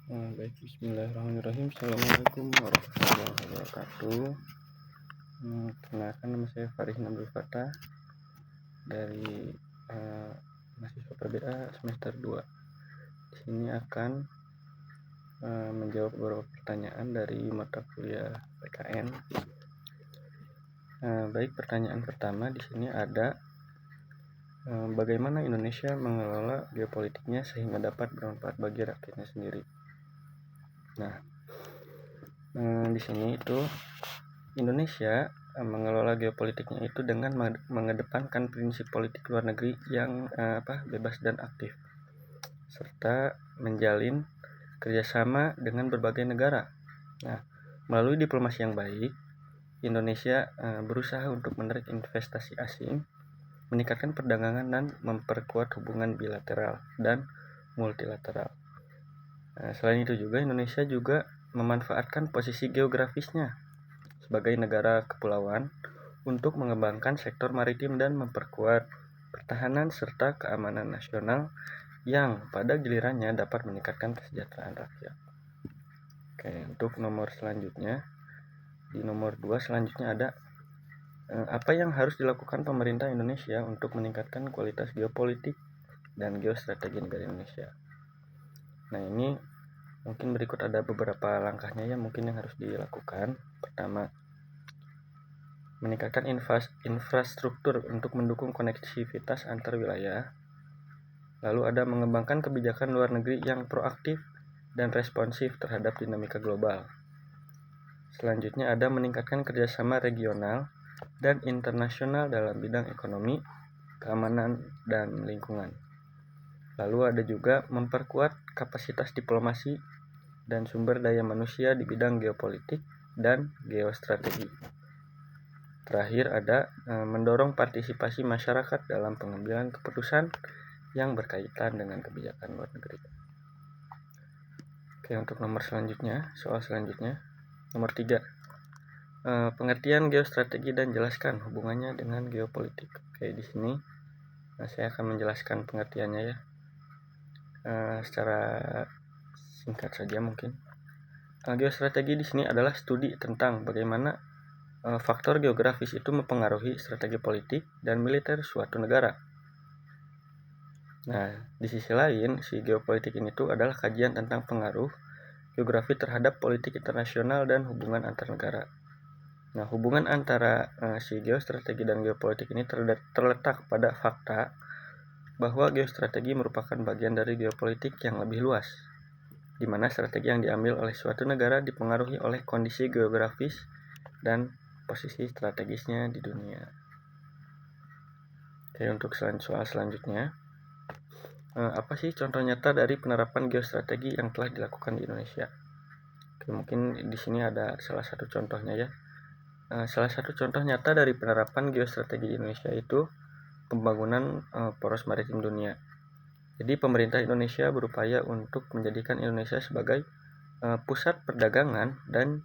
Baik, bismillahirrahmanirrahim. Assalamualaikum warahmatullahi wabarakatuh. Perkenalkan, nama saya Faris Nabil Fatah dari mahasiswa PBA semester 2. Di sini akan menjawab beberapa pertanyaan dari mata kuliah PKN. Baik, pertanyaan pertama di sini ada bagaimana Indonesia mengelola geopolitiknya sehingga dapat bermanfaat bagi rakyatnya sendiri. Nah, di sini itu Indonesia mengelola geopolitiknya itu dengan mengedepankan prinsip politik luar negeri yang bebas dan aktif, serta menjalin kerjasama dengan berbagai negara. Nah, melalui diplomasi yang baik, Indonesia berusaha untuk menarik investasi asing, meningkatkan perdagangan dan memperkuat hubungan bilateral dan multilateral. Selain itu juga Indonesia juga memanfaatkan posisi geografisnya sebagai negara kepulauan untuk mengembangkan sektor maritim dan memperkuat pertahanan serta keamanan nasional yang pada gilirannya dapat meningkatkan kesejahteraan rakyat. Oke, untuk nomor selanjutnya, di nomor 2 selanjutnya ada apa yang harus dilakukan pemerintah Indonesia untuk meningkatkan kualitas geopolitik dan geostrategi negara Indonesia. Nah, ini mungkin berikut ada beberapa langkahnya yang harus dilakukan. Pertama, meningkatkan infrastruktur untuk mendukung konektivitas antar wilayah. Lalu ada mengembangkan kebijakan luar negeri yang proaktif dan responsif terhadap dinamika global. Selanjutnya ada meningkatkan kerjasama regional dan internasional dalam bidang ekonomi, keamanan, dan lingkungan. Lalu ada juga memperkuat kapasitas diplomasi dan sumber daya manusia di bidang geopolitik dan geostrategi. Terakhir ada mendorong partisipasi masyarakat dalam pengambilan keputusan yang berkaitan dengan kebijakan luar negeri. Oke, untuk nomor selanjutnya, soal selanjutnya, nomor 3. Pengertian geostrategi dan jelaskan hubungannya dengan geopolitik. Oke, di sini saya akan menjelaskan pengertiannya ya. Secara singkat saja mungkin. Geostrategi di sini adalah studi tentang bagaimana faktor geografis itu mempengaruhi strategi politik dan militer suatu negara. Nah, di sisi lain, si geopolitik ini tuh adalah kajian tentang pengaruh geografi terhadap politik internasional dan hubungan antar negara. Nah, hubungan antara si geostrategi dan geopolitik ini terletak pada fakta bahwa geostrategi merupakan bagian dari geopolitik yang lebih luas, di mana strategi yang diambil oleh suatu negara dipengaruhi oleh kondisi geografis dan posisi strategisnya di dunia. Oke, untuk soal selanjutnya, apa sih contoh nyata dari penerapan geostrategi yang telah dilakukan di Indonesia? Oke, mungkin di sini ada salah satu contohnya ya. Salah satu contoh nyata dari penerapan geostrategi di Indonesia itu pembangunan poros maritim dunia. Jadi pemerintah Indonesia berupaya untuk menjadikan Indonesia sebagai pusat perdagangan dan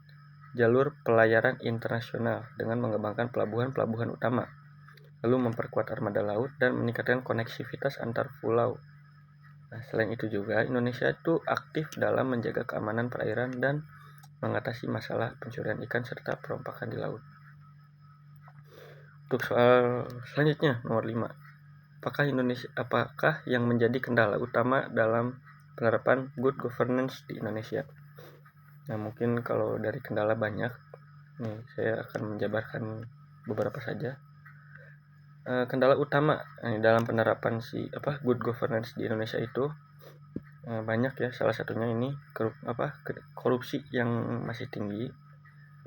jalur pelayaran internasional dengan mengembangkan pelabuhan-pelabuhan utama, lalu memperkuat armada laut dan meningkatkan koneksivitas antar pulau. Nah, selain itu juga Indonesia itu aktif dalam menjaga keamanan perairan dan mengatasi masalah pencurian ikan serta perompakan di laut. Untuk soal selanjutnya, nomor 5. Apakah yang menjadi kendala utama dalam penerapan good governance di Indonesia? Nah, mungkin kalau dari kendala banyak, nih saya akan menjabarkan beberapa saja. Kendala utama dalam penerapan good governance di Indonesia itu banyak ya. Salah satunya ini korupsi yang masih tinggi,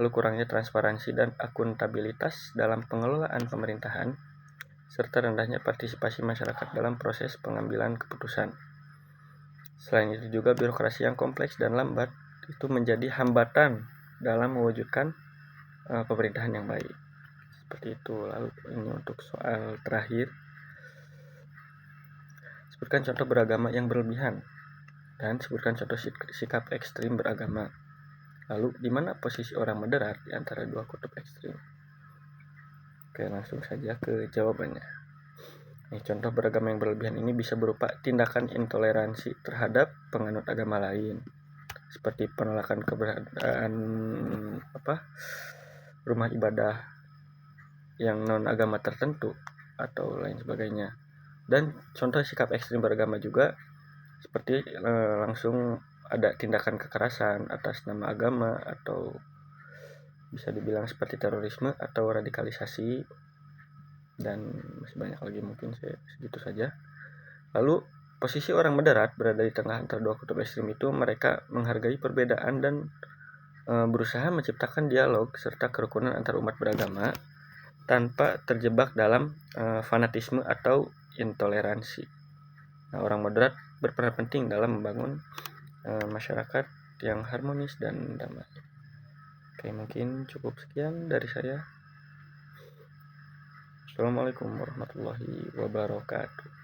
lalu kurangnya transparansi dan akuntabilitas dalam pengelolaan pemerintahan, serta rendahnya partisipasi masyarakat dalam proses pengambilan keputusan. Selain itu juga birokrasi yang kompleks dan lambat itu menjadi hambatan dalam mewujudkan pemerintahan yang baik. Seperti itu. Lalu ini untuk soal terakhir, sebutkan contoh beragama yang berlebihan dan sebutkan contoh sikap ekstrim beragama. Lalu di mana posisi orang moderat di antara dua kutub ekstrim? Oke, langsung saja ke jawabannya. Contoh beragama yang berlebihan ini bisa berupa tindakan intoleransi terhadap penganut agama lain, seperti penolakan keberadaan rumah ibadah yang non agama tertentu atau lain sebagainya. Dan contoh sikap ekstrim beragama juga seperti langsung ada tindakan kekerasan atas nama agama, atau bisa dibilang seperti terorisme atau radikalisasi, dan masih banyak lagi. Mungkin saya segitu saja. Lalu posisi orang moderat berada di tengah antara dua kutub ekstrim itu, mereka menghargai perbedaan dan berusaha menciptakan dialog serta kerukunan antar umat beragama tanpa terjebak dalam fanatisme atau intoleransi. Nah, orang moderat berperan penting dalam membangun masyarakat yang harmonis dan damai. Oke, mungkin cukup sekian dari saya. Assalamualaikum warahmatullahi wabarakatuh.